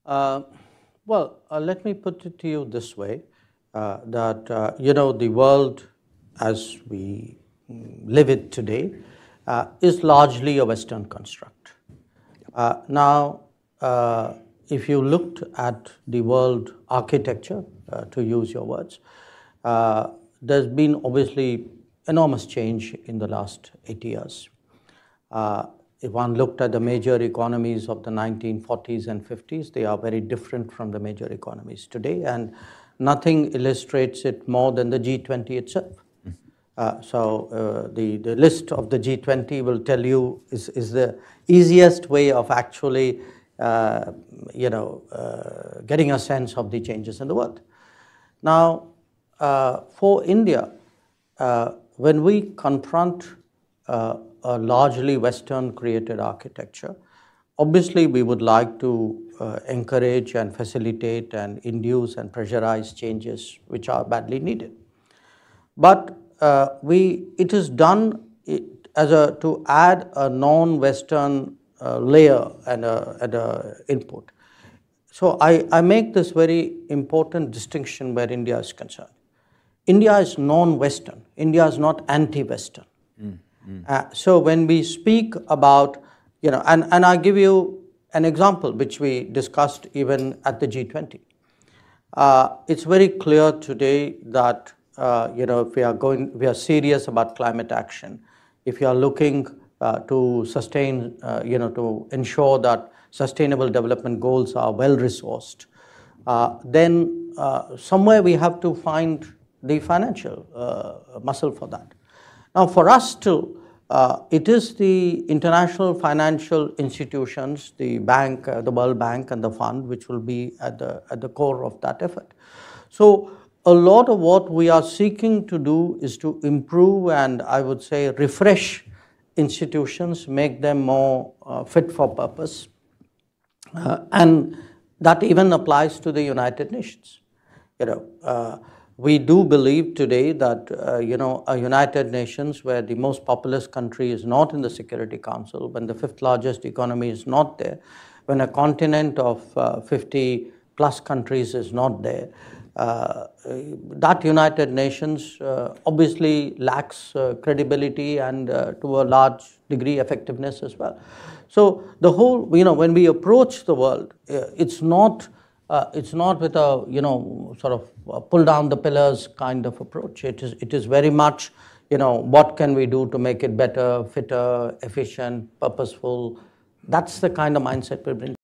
Uh, Let me put it to you this way, that the world as we live it today is largely a Western construct. Now, if you looked at the world architecture, to use your words, uh, there's been obviously enormous change in the last 80 years. If one looked at the major economies of the 1940s and 50s, they are very different from the major economies today, and nothing illustrates it more than the G20 itself. The list of the G20 will tell you is the easiest way of actually getting a sense of the changes in the world. Now, for India, when we confront a largely Western created architecture, obviously we would like to encourage and facilitate and induce and pressurize changes which are badly needed. But it is done to add a non-Western layer and a input. So I make this very important distinction where India is concerned. India is non-Western. India is not anti-Western. So when we speak about, and I give you an example which we discussed even at the G20. It's very clear today that if we are serious about climate action, if you are looking to sustain, to ensure that sustainable development goals are well resourced, then somewhere we have to find the financial muscle for that. Now, for us too, it is the international financial institutions, the bank, the World Bank and the fund, which will be at the core of that effort. So a lot of what we are seeking to do is to improve and I would say refresh institutions, make them more fit for purpose. And that even applies to the United Nations. We do believe today that a United Nations where the most populous country is not in the Security Council, when the fifth largest economy is not there, when a continent of 50 plus countries is not there, that United Nations obviously lacks credibility and to a large degree effectiveness as well. So the whole, when we approach the world, it's not with a sort of pull down the pillars kind of approach. It is very much what can we do to make it better, fitter, efficient, purposeful. That's the kind of mindset we bring.